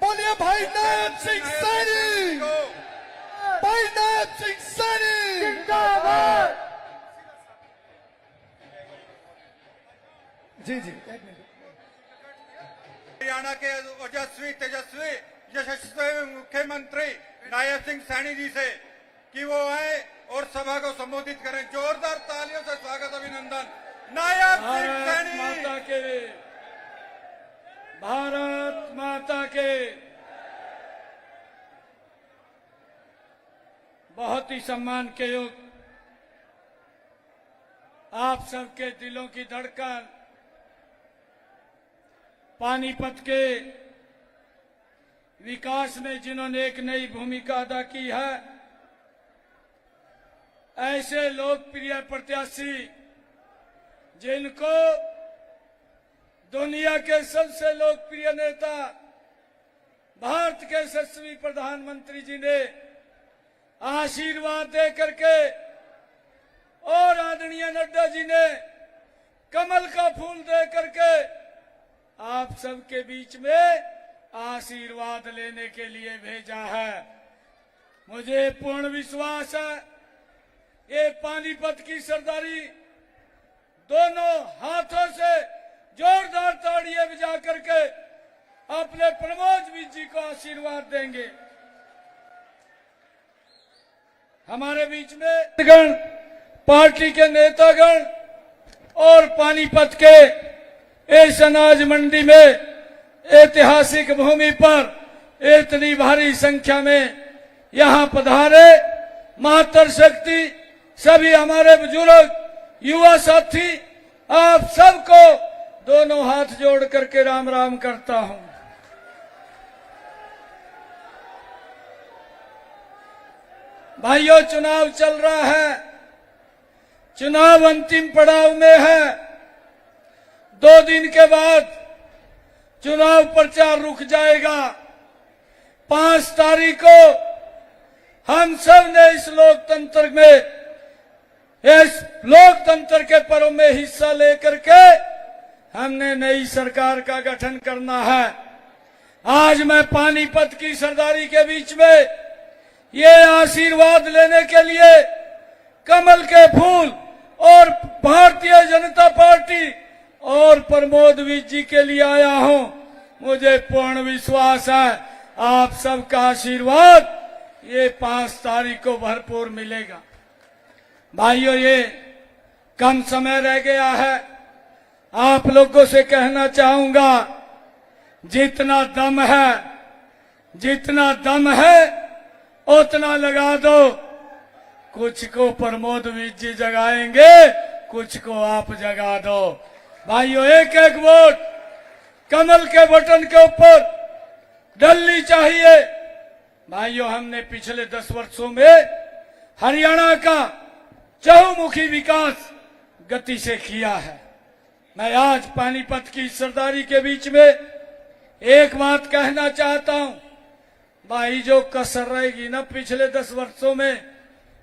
बोलिए भाई नायब सिंह सैनी, भाई नायब सिंह सैनी जिंदाबाद। जी जी एक मिनट। हरियाणा के ओजस्वी तेजस्वी यशस्वी मुख्यमंत्री नायब सिंह सैनी जी से कि वो आए और सभा को संबोधित करें। जोरदार तालियों से स्वागत अभिनंदन। नायब सिंह सैनी। माता के, भारत माता के। बहुत ही सम्मान के योग आप सबके दिलों की धड़कन, पानीपत के विकास में जिन्होंने एक नई भूमिका अदा की है, ऐसे लोकप्रिय प्रत्याशी जिनको दुनिया के सबसे लोकप्रिय नेता भारत के यशस्वी प्रधानमंत्री जी ने आशीर्वाद दे करके और आदरणीय नड्डा जी ने कमल का फूल दे करके आप सबके बीच में आशीर्वाद लेने के लिए भेजा है। मुझे पूर्ण विश्वास है ये पानीपत की सरदारी दोनों हाथों से जोरदार ताड़ियां बजा करके अपने प्रमोद जी को आशीर्वाद देंगे। हमारे बीच में गण, पार्टी के नेतागण और पानीपत के इस अनाज मंडी में ऐतिहासिक भूमि पर इतनी भारी संख्या में यहां पधारे मातृशक्ति, सभी हमारे बुजुर्ग, युवा साथी, आप सबको दोनों हाथ जोड़ करके राम राम करता हूं। भाइयों, चुनाव चल रहा है, चुनाव अंतिम पड़ाव में है। 2 दिन के बाद चुनाव प्रचार रुक जाएगा। 5 तारीख को हम सब ने इस लोकतंत्र में, इस लोकतंत्र के पर्व में हिस्सा लेकर के हमने नई सरकार का गठन करना है। आज मैं पानीपत की सरदारी के बीच में ये आशीर्वाद लेने के लिए कमल के फूल और भारतीय जनता पार्टी और प्रमोद जी के लिए आया हूं। मुझे पूर्ण विश्वास है आप सबका आशीर्वाद ये 5 तारीख को भरपूर मिलेगा। भाइयों, ये कम समय रह गया है। आप लोगों से कहना चाहूंगा, जितना दम है उतना लगा दो। कुछ को प्रमोद जी जगाएंगे, कुछ को आप जगा दो। भाइयों, एक एक वोट कमल के बटन के ऊपर डलनी चाहिए। भाइयों, हमने पिछले 10 वर्षों में हरियाणा का चहुमुखी विकास गति से किया है। मैं आज पानीपत की सरदारी के बीच में एक बात कहना चाहता हूं। भाई, जो कसर रहेगी ना पिछले 10 वर्षों में,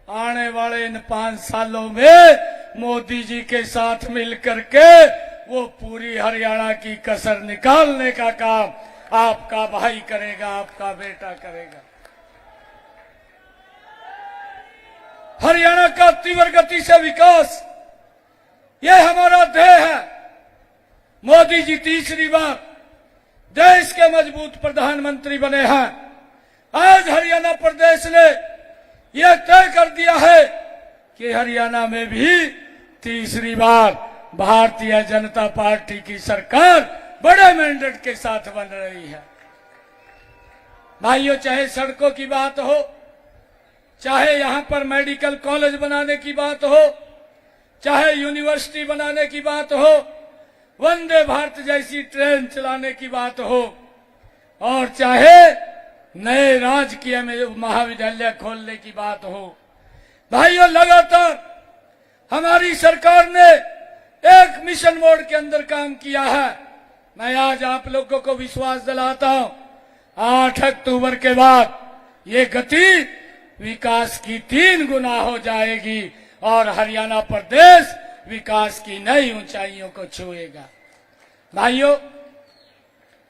आने वाले इन 5 सालों में मोदी जी के साथ मिलकर के वो पूरी हरियाणा की कसर निकालने का काम आपका भाई करेगा, आपका बेटा करेगा। हरियाणा का तीव्र गति से विकास, ये हमारा ध्येय है। मोदी जी तीसरी बार देश के मजबूत प्रधानमंत्री बने हैं। आज हरियाणा प्रदेश ने यह तय कर दिया है कि हरियाणा में भी तीसरी बार भारतीय जनता पार्टी की सरकार बड़े मैंडेट के साथ बन रही है। भाइयों, चाहे सड़कों की बात हो, चाहे यहां पर मेडिकल कॉलेज बनाने की बात हो, चाहे यूनिवर्सिटी बनाने की बात हो, वंदे भारत जैसी ट्रेन चलाने की बात हो, और चाहे नए राजकीय महाविद्यालय खोलने की बात हो। भाइयों, लगातार हमारी सरकार ने एक मिशन मोड के अंदर काम किया है। मैं आज आप लोगों को विश्वास दिलाता हूं, 8 अक्टूबर के बाद ये गति विकास की 3 गुना हो जाएगी और हरियाणा प्रदेश विकास की नई ऊंचाइयों को छुएगा। भाइयों,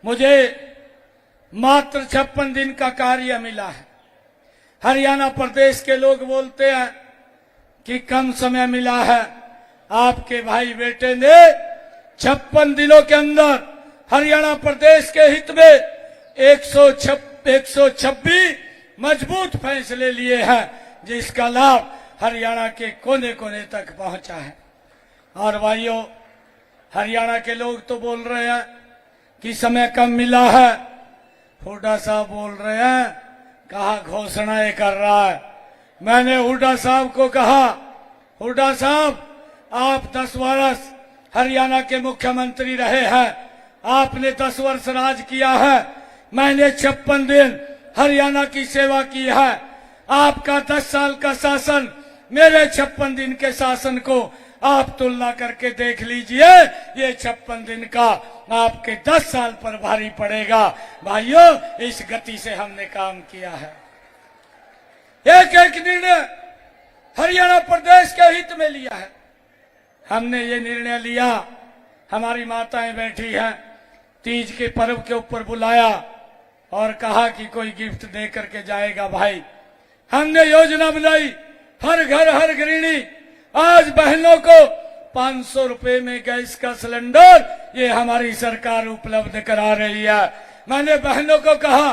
मुझे मात्र 56 दिन का कार्य मिला है। हरियाणा प्रदेश के लोग बोलते हैं कि कम समय मिला है। आपके भाई बेटे ने 56 दिनों के अंदर हरियाणा प्रदेश के हित में 126 मजबूत फैसले लिए हैं, जिसका लाभ हरियाणा के कोने कोने तक पहुंचा है। और भाइयों, हरियाणा के लोग तो बोल रहे हैं कि समय कम मिला है। हुड्डा साहब बोल रहे हैं कहा घोषणाएं कर रहा है। मैंने हुड्डा साहब को कहा, हुड्डा साहब आप 10 वर्ष हरियाणा के मुख्यमंत्री रहे हैं, आपने 10 वर्ष राज किया है, मैंने 56 दिन हरियाणा की सेवा की है। आपका 10 साल का शासन मेरे 56 दिन के शासन को आप तुलना करके देख लीजिए। ये 56 दिन का आपके 10 साल पर भारी पड़ेगा। भाइयों, इस गति से हमने काम किया है। एक एक निर्णय हरियाणा प्रदेश के हित में लिया है। हमने ये निर्णय लिया, हमारी माताएं बैठी हैं, तीज के पर्व के ऊपर बुलाया और कहा कि कोई गिफ्ट दे करके जाएगा। भाई, हमने योजना बनाई, हर घर हर गृहिणी आज बहनों को 500 रुपए में गैस का सिलेंडर ये हमारी सरकार उपलब्ध करा रही है। मैंने बहनों को कहा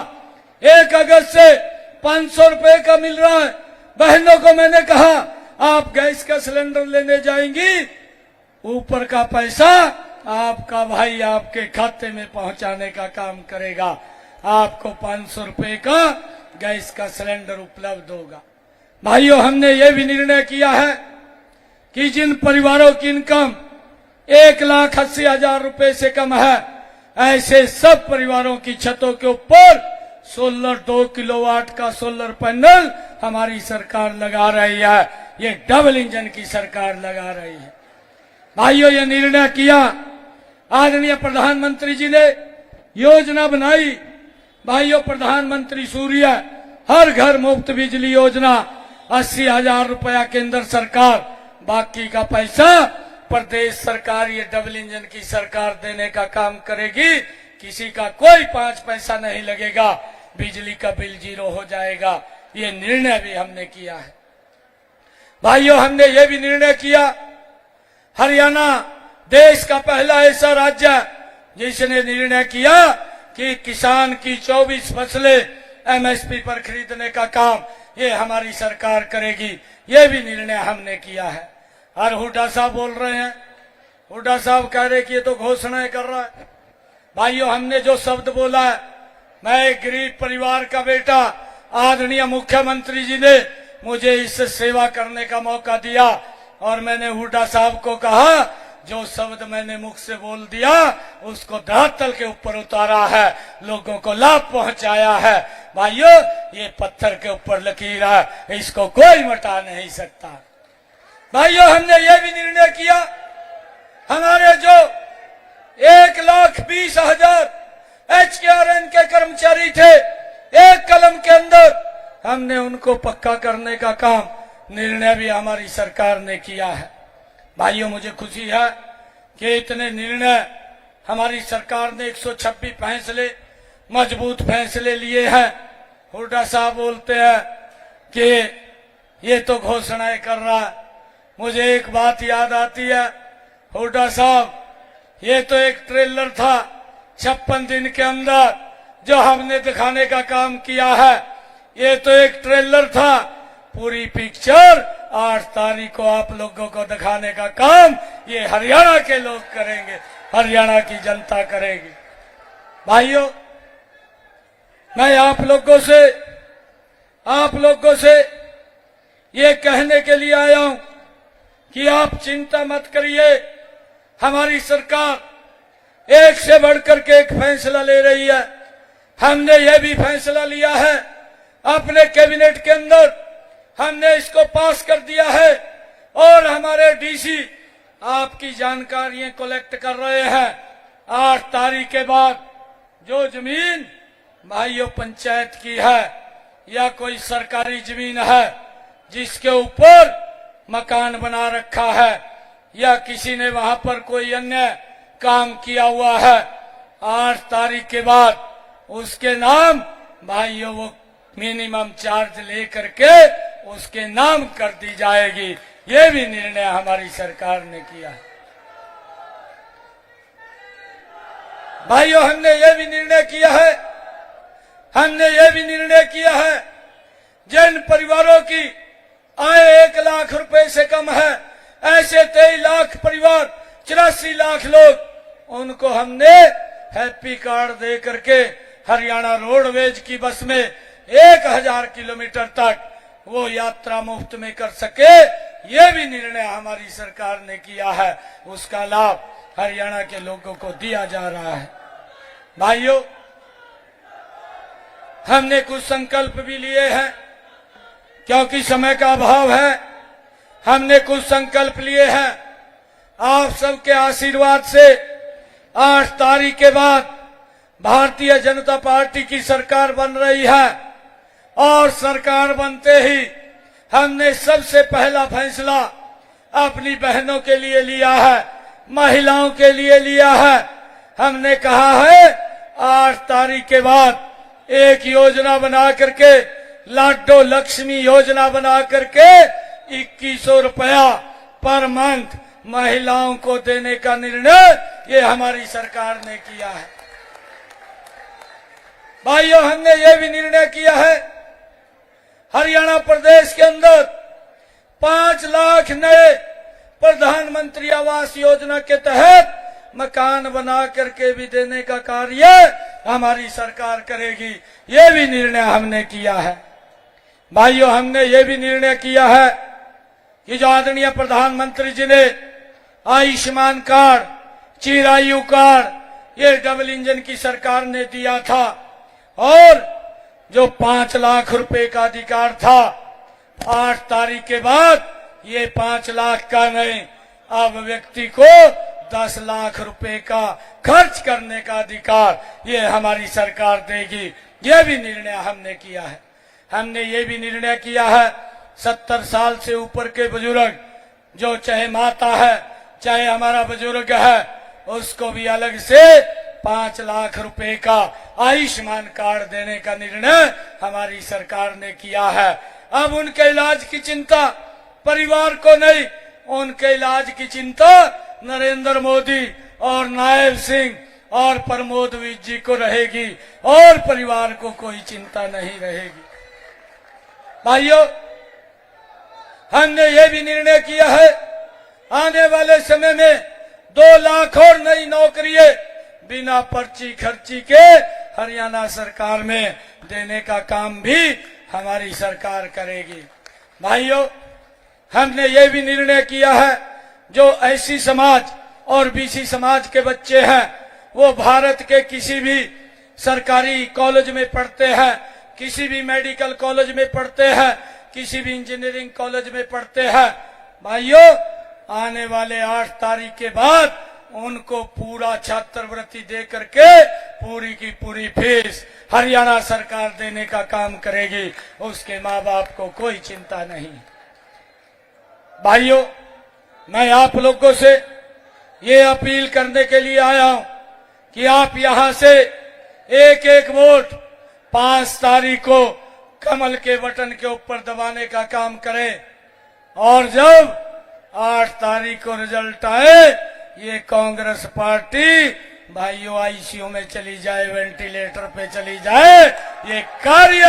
1 अगस्त से 500 रुपए का मिल रहा है। बहनों को मैंने कहा आप गैस का सिलेंडर लेने जाएंगी, ऊपर का पैसा आपका भाई आपके खाते में पहुंचाने का काम करेगा। आपको 500 रुपए का गैस का सिलेंडर उपलब्ध होगा। भाइयों, हमने ये भी निर्णय किया है कि जिन परिवारों की इनकम 1,80,000 रुपए से कम है, ऐसे सब परिवारों की छतों के ऊपर सोलर 2 किलोवाट का सोलर पैनल हमारी सरकार लगा रही है। ये डबल इंजन की सरकार लगा रही है। भाइयों, ये निर्णय किया, आदरणीय प्रधानमंत्री जी ने योजना बनाई। भाइयों, प्रधानमंत्री सूर्य हर घर मुफ्त बिजली योजना 80,000 रुपया केंद्र सरकार, बाकी का पैसा प्रदेश सरकार, ये डबल इंजन की सरकार देने का काम करेगी। किसी का कोई 5 पैसा नहीं लगेगा, बिजली का बिल 0 हो जाएगा। ये निर्णय भी हमने किया है। भाइयों, हमने ये भी निर्णय किया, हरियाणा देश का पहला ऐसा राज्य है जिसने निर्णय किया कि किसान की 24 फसलें एमएसपी पर खरीदने का काम ये हमारी सरकार करेगी। ये भी निर्णय हमने किया है। और हुड्डा साहब बोल रहे हैं, हुड्डा साहब कह रहे कि ये तो घोषणाएं कर रहा है। भाइयों, हमने जो शब्द बोला है, मैं एक गरीब परिवार का बेटा, आदरणीय मुख्यमंत्री जी ने मुझे इस सेवा करने का मौका दिया और मैंने हुड्डा साहब को कहा जो शब्द मैंने मुख से बोल दिया उसको धरातल के ऊपर उतारा है, लोगों को लाभ पहुंचाया है। भाइयों, ये पत्थर के ऊपर लकीर है, इसको कोई मिटा नहीं सकता। भाइयों, हमने ये भी निर्णय किया, हमारे जो 1,20,000 HKRN के कर्मचारी थे, एक कलम के अंदर हमने उनको पक्का करने का काम निर्णय भी हमारी सरकार ने किया है। भाइयों, मुझे खुशी है कि इतने निर्णय हमारी सरकार ने 126 फैसले, मजबूत फैसले लिए हैं। हुड्डा साहब बोलते हैं कि ये तो घोषणाएं कर रहा है। मुझे एक बात याद आती है, हुड्डा साहब, ये तो एक ट्रेलर था 56 दिन के अंदर जो हमने दिखाने का काम किया है। ये तो एक ट्रेलर था, पूरी पिक्चर 8 तारीख को आप लोगों को दिखाने का काम ये हरियाणा के लोग करेंगे, हरियाणा की जनता करेगी। भाइयों, मैं आप लोगों से ये कहने के लिए आया हूं कि आप चिंता मत करिए, हमारी सरकार एक से बढ़कर के एक फैसला ले रही है। हमने ये भी फैसला लिया है, अपने कैबिनेट के अंदर हमने इसको पास कर दिया है और हमारे डीसी आपकी जानकारियां कलेक्ट कर रहे हैं। 8 तारीख के बाद जो जमीन भाइयों पंचायत की है या कोई सरकारी जमीन है जिसके ऊपर मकान बना रखा है या किसी ने वहां पर कोई अन्य काम किया हुआ है, 8 तारीख के बाद उसके नाम भाइयों वो मिनिमम चार्ज लेकर के उसके नाम कर दी जाएगी। ये भी निर्णय हमारी सरकार ने किया है। भाइयों हमने ये भी निर्णय किया है जिन परिवारों की आय 1 लाख रुपए से कम है, ऐसे 23 लाख परिवार 84 लाख लोग, उनको हमने हैप्पी कार्ड दे करके हरियाणा रोडवेज की बस में 1000 किलोमीटर तक वो यात्रा मुफ्त में कर सके। ये भी निर्णय हमारी सरकार ने किया है, उसका लाभ हरियाणा के लोगों को दिया जा रहा है। भाइयों हमने कुछ संकल्प भी लिए हैं, क्योंकि समय का अभाव है। हमने कुछ संकल्प लिए हैं। आप सबके आशीर्वाद से 8 तारीख के बाद भारतीय जनता पार्टी की सरकार बन रही है और सरकार बनते ही हमने सबसे पहला फैसला अपनी बहनों के लिए लिया है, महिलाओं के लिए लिया है। हमने कहा है 8 तारीख के बाद एक योजना बना करके, लाडो लक्ष्मी योजना बना करके 2100 रुपया पर मंथ महिलाओं को देने का निर्णय ये हमारी सरकार ने किया है। भाइयों हमने ये भी निर्णय किया है, हरियाणा प्रदेश के अंदर 5 लाख नए प्रधानमंत्री आवास योजना के तहत मकान बना करके भी देने का कार्य हमारी सरकार करेगी। ये भी निर्णय हमने किया है। भाइयों हमने ये भी निर्णय किया है कि जो आदरणीय प्रधानमंत्री जी ने आयुष्मान कार्ड, चिरायु कार्ड, ये डबल इंजन की सरकार ने दिया था, और जो 5 लाख रुपए का अधिकार था, 8 तारीख के बाद ये 5 लाख का नहीं, अब व्यक्ति को 10 लाख रुपए का खर्च करने का अधिकार ये हमारी सरकार देगी। ये भी निर्णय हमने किया है। हमने ये भी निर्णय किया है 70 साल से ऊपर के बुजुर्ग, जो चाहे माता है चाहे हमारा बुजुर्ग है, उसको भी अलग से 5 लाख रुपए का आयुष्मान कार्ड देने का निर्णय हमारी सरकार ने किया है। अब उनके इलाज की चिंता परिवार को नहीं, उनके इलाज की चिंता नरेंद्र मोदी और नायब सिंह और प्रमोद विज जी को रहेगी, और परिवार को कोई चिंता नहीं रहेगी। भाइयों हमने ये भी निर्णय किया है, आने वाले समय में 2 लाख और नई नौकरियां बिना पर्ची खर्ची के हरियाणा सरकार में देने का काम भी हमारी सरकार करेगी। भाइयों हमने ये भी निर्णय किया है, जो एससी समाज और बीसी समाज के बच्चे हैं, वो भारत के किसी भी सरकारी कॉलेज में पढ़ते हैं, किसी भी मेडिकल कॉलेज में पढ़ते हैं, किसी भी इंजीनियरिंग कॉलेज में पढ़ते हैं। भाइयों आने वाले 8 तारीख के बाद उनको पूरा छात्रवृत्ति दे करके पूरी की पूरी फीस हरियाणा सरकार देने का काम करेगी, उसके माँ बाप को कोई चिंता नहीं। भाइयों मैं आप लोगों से ये अपील करने के लिए आया हूं कि आप यहां से एक एक वोट 5 तारीख को कमल के बटन के ऊपर दबाने का काम करें, और जब 8 तारीख को रिजल्ट आए ये कांग्रेस पार्टी भाइयों आईसीयू में चली जाए, वेंटिलेटर पे चली जाए, ये कार्य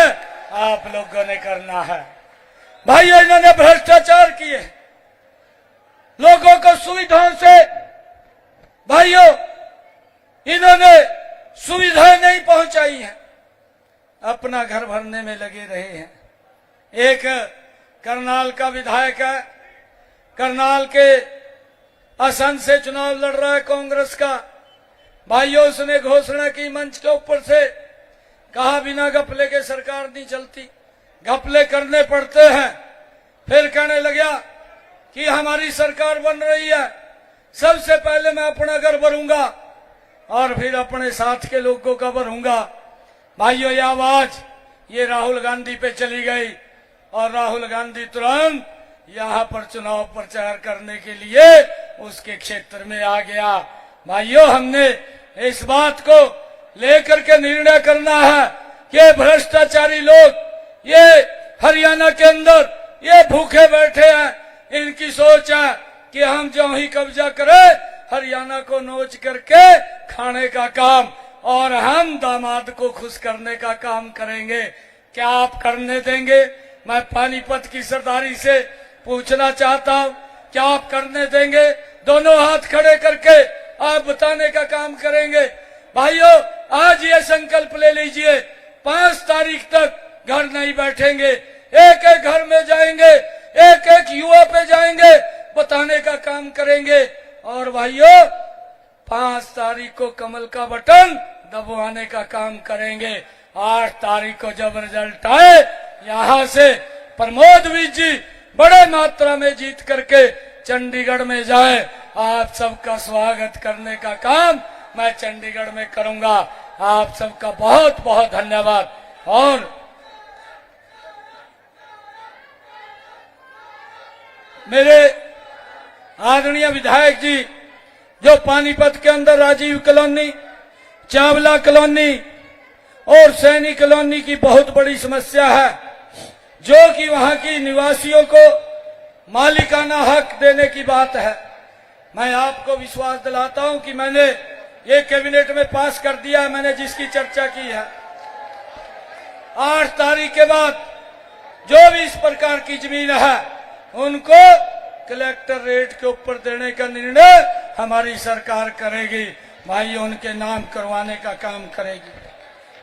आप लोगों ने करना है। भाइयों इन्होंने भ्रष्टाचार किए, लोगों को सुविधाओं से भाइयों इन्होंने सुविधाएं नहीं पहुंचाई हैं, अपना घर भरने में लगे रहे हैं। एक करनाल का विधायक है, करनाल के असंध से चुनाव लड़ रहा है कांग्रेस का। भाइयों उसने घोषणा की मंच के ऊपर से, कहा बिना घपले के सरकार नहीं चलती, घपले करने पड़ते हैं। फिर कहने लगा कि हमारी सरकार बन रही है, सबसे पहले मैं अपना घर भरूंगा और फिर अपने साथ के लोगों का भरूंगा। भाइयों ये आवाज ये राहुल गांधी पे चली गई और राहुल गांधी तुरंत यहाँ पर चुनाव प्रचार करने के लिए उसके क्षेत्र में आ गया। भाइयों हमने इस बात को लेकर के निर्णय करना है कि ये भ्रष्टाचारी लोग, ये हरियाणा के अंदर ये भूखे बैठे हैं, इनकी सोच है कि हम जो ही कब्जा करें हरियाणा को नोच करके खाने का काम, और हम दामाद को खुश करने का काम करेंगे। क्या आप करने देंगे? मैं पानीपत की सरदारी से पूछना चाहता हूं, क्या आप करने देंगे? दोनों हाथ खड़े करके आप बताने का काम करेंगे। भाइयों, आज ये संकल्प ले लीजिए, 5 तारीख तक घर नहीं बैठेंगे, एक एक घर में जाएंगे, एक एक युवा पे जाएंगे, बताने का काम करेंगे। और भाइयों, 5 तारीख को कमल का बटन दबाने का काम करेंगे। 8 तारीख को जब रिजल्ट आए, यहाँ से प्रमोद विज जी बड़े मात्रा में जीत करके चंडीगढ़ में जाए, आप सबका स्वागत करने का काम मैं चंडीगढ़ में करूंगा। आप सबका बहुत बहुत धन्यवाद। और मेरे आदरणीय विधायक जी, जो पानीपत के अंदर राजीव कॉलोनी, चावला कॉलोनी और सैनी कॉलोनी की बहुत बड़ी समस्या है, जो कि वहां की निवासियों को मालिकाना हक देने की बात है। मैं आपको विश्वास दिलाता हूं कि मैंने ये कैबिनेट में पास कर दिया है, मैंने जिसकी चर्चा की है। 8 तारीख के बाद जो भी इस प्रकार की जमीन है उनको कलेक्टर रेट के ऊपर देने का निर्णय हमारी सरकार करेगी। भाई, उनके नाम करवाने का काम करेगी।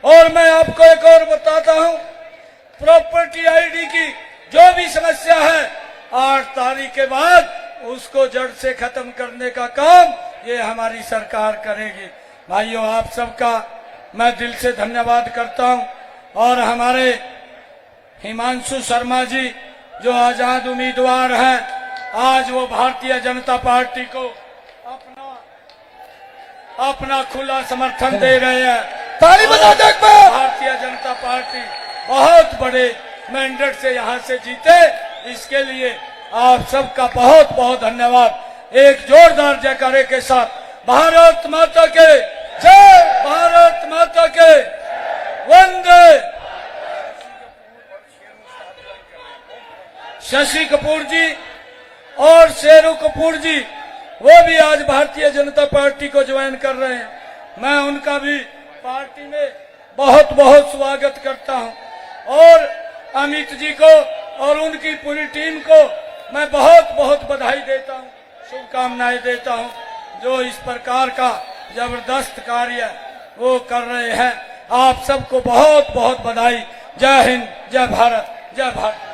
और मैं आपको एक और बताता हूं, प्रॉपर्टी आईडी की जो भी समस्या है 8 तारीख के बाद उसको जड़ से खत्म करने का काम ये हमारी सरकार करेगी। भाइयों, आप सबका मैं दिल से धन्यवाद करता हूं। और हमारे हिमांशु शर्मा जी जो आजाद उम्मीदवार हैं, आज वो भारतीय जनता पार्टी को अपना खुला समर्थन दे रहे हैं। ताली बजा दो एक बार। भारतीय जनता पार्टी बहुत बड़े मैंडेट से यहाँ से जीते, इसके लिए आप सबका बहुत बहुत धन्यवाद। एक जोरदार जयकारे के साथ भारत माता के जय, भारत माता के वंदे। शशि कपूर जी और शेरू कपूर जी, वो भी आज भारतीय जनता पार्टी को ज्वाइन कर रहे हैं। मैं उनका भी पार्टी में बहुत बहुत स्वागत करता हूं। और अमित जी को और उनकी पूरी टीम को मैं बहुत बहुत बधाई देता हूं, शुभकामनाएं देता हूं, जो इस प्रकार का जबरदस्त कार्य वो कर रहे हैं। आप सबको बहुत बहुत बधाई। जय हिंद, जय भारत, जय भारत।